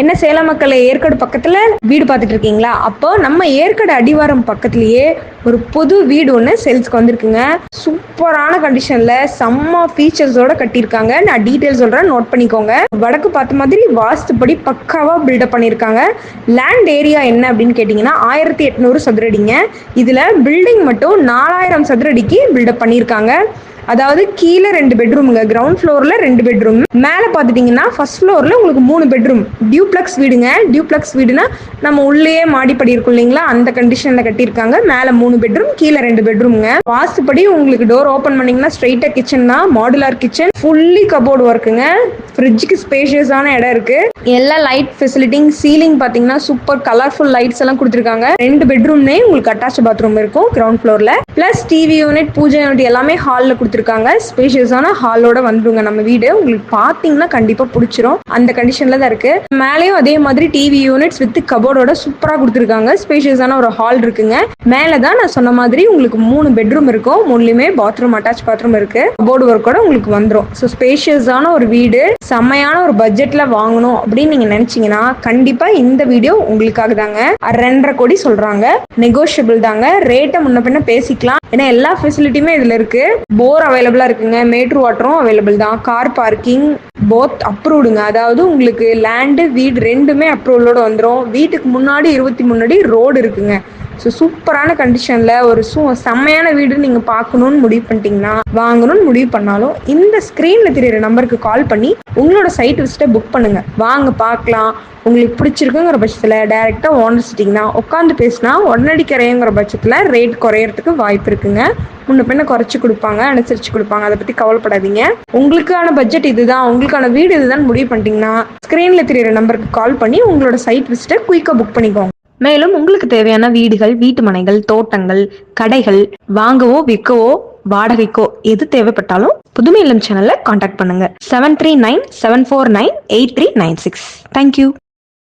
என்ன சேலம் மக்களே, ஏற்காடு பக்கத்துல வீடு பார்த்துட்டு இருக்கீங்களா? அப்போ நம்ம ஏற்காடு அடிவாரம் பக்கத்துலயே ஒரு புது வீடு ஒன்று சேல்ஸ்க்கு வந்திருக்குங்க. சூப்பரான கண்டிஷன்ல செம்ம ஃபீச்சர்ஸோட கட்டியிருக்காங்க. நான் டீட்டெயில் சொல்றேன், நோட் பண்ணிக்கோங்க. வடக்கு பார்த்த மாதிரி வாஸ்துப்படி பக்காவா பில்டப் பண்ணியிருக்காங்க. லேண்ட் ஏரியா என்ன அப்படின்னு கேட்டிங்கன்னா 1800 சதுரடிங்க. இதுல பில்டிங் மட்டும் 4000 சதுரடிக்கு பில்டப் பண்ணியிருக்காங்க. அதாவது கீழே 2 பெட்ரூமுங்க, கிரவுண்ட் ஃப்ளோர்ல 2 பெட்ரூம், மேலே பார்த்துட்டீங்கன்னா ஃபர்ஸ்ட் ஃப்ளோர்ல உங்களுக்கு 3 பெட்ரூம். டியூப்ளக்ஸ் வீடுங்க. டியூப்ளக்ஸ் வீடுனா நம்ம உள்ளேயே மாடிப்படி இருக்கும் இல்லைங்களா, அந்த கண்டிஷன்ல கட்டியிருக்காங்க. மேலே 3 பெட்ரூம், கீழே 2 பெட்ரூமுங்க. வாஸ்துப்படி உங்களுக்கு டோர் ஓப்பன் பண்ணீங்கன்னா ஸ்ட்ரைட்டா கிச்சன் தான். மாடுலார் கிச்சன், ஃபுல்லி கபோர்டு ஒர்க்குங்க. ஃப்ரிட்ஜுக்கு ஸ்பேஷியஸான இடம் இருக்கு. எல்லா லைட் ஃபெசிலிட்டிங், சீலிங் பார்த்தீங்கன்னா சூப்பர் கலர்ஃபுல் லைட்ஸ் எல்லாம் கொடுத்துருக்காங்க. 2 பெட்ரூம்னே உங்களுக்கு அட்டாச் பாத்ரூம் இருக்கும் கிரவுண்ட் ஃப்ளோர்ல. பிளஸ் டிவி யூனிட், பூஜை யூனிட் எல்லாமே ஹாலில் கொடுத்துருக்காங்க. ஸ்பேஷியஸான ஹாலோட வந்துருங்க நம்ம வீடு. உங்களுக்கு பார்த்தீங்கன்னா கண்டிப்பா பிடிச்சிரும். அந்த கண்டிஷன்ல தான் இருக்கு. மேலேயும் அதே மாதிரி டிவி யூனிட்ஸ் வித் கபோர்டோட சூப்பரா கொடுத்துருக்காங்க. ஸ்பேஷியஸான ஒரு ஹால் இருக்குங்க. மேலதான் நான் சொன்ன மாதிரி உங்களுக்கு 3 பெட்ரூம் இருக்கும். 3லுமே பாத்ரூம், அட்டாச் பாத்ரூம் இருக்கு. கபோர்டு ஒர்க்கோட உங்களுக்கு வந்துடும். ஸோ ஸ்பேஷியஸான ஒரு வீடு, செம்மையான ஒரு பட்ஜெட்ல வாங்கணும் அப்படின்னு நீங்க நினைச்சீங்கன்னா கண்டிப்பா இந்த வீடியோ உங்களுக்காக தாங்க. 2.5 கோடி சொல்றாங்க. நெகோஷியபிள் தாங்க. ரேட்டை முன்ன பின்ன பேசிக்கலாம். ஏன்னா எல்லா ஃபெசிலிட்டியுமே இதுல இருக்கு. போர் அவைலபிளா இருக்குங்க. மேட்ரு வாட்டரும் அவைலபிள் தான். கார் பார்க்கிங் போத் அப்ரூவ்டுங்க. அதாவது உங்களுக்கு லேண்டு வீடு ரெண்டுமே அப்ரூவலோட வந்துடும். வீட்டுக்கு முன்னாடி 23 அடி ரோடு இருக்குங்க. ஸோ சூப்பரான கண்டிஷனில் ஒரு செம்மையான வீடு நீங்கள் பார்க்கணுன்னு முடிவு பண்ணிட்டீங்கன்னா, வாங்கணும்னு முடிவு பண்ணாலும் இந்த ஸ்க்ரீனில் தெரியுற நம்பருக்கு கால் பண்ணி உங்களோட சைட் விசிட்டை புக் பண்ணுங்கள். வாங்க பார்க்கலாம். உங்களுக்கு பிடிச்சிருக்குங்கிற பட்சத்தில் டைரெக்டாக ஓனர் சிட்டிங்கன்னா உட்காந்து பேசினா உடனடி கரையுங்கிற பட்சத்தில் ரேட் குறையறதுக்கு வாய்ப்பு இருக்குங்க. முன்ன பின்ன குறைச்சி கொடுப்பாங்க, அனுசரித்து கொடுப்பாங்க. அதை பற்றி கவலைப்படாதீங்க. உங்களுக்கான பட்ஜெட் இதுதான், உங்களுக்கான வீடு இதுதான் முடிவு பண்ணிட்டீங்கன்னா ஸ்க்ரீனில் தெரியுற நம்பருக்கு கால் பண்ணி உங்களோட சைட் விசிட்டை குயிக்காக புக் பண்ணிக்கோங்க. மேலும் உங்களுக்கு தேவையான வீடுகள், வீட்டு மனைகள், தோட்டங்கள், கடைகள் வாங்கவோ விற்கவோ வாடகைக்கோ எது தேவைப்பட்டாலும் புதுமை இல்லம் சேனல்ல கான்டாக்ட் பண்ணுங்க. 7397498396. தேங்க்யூ.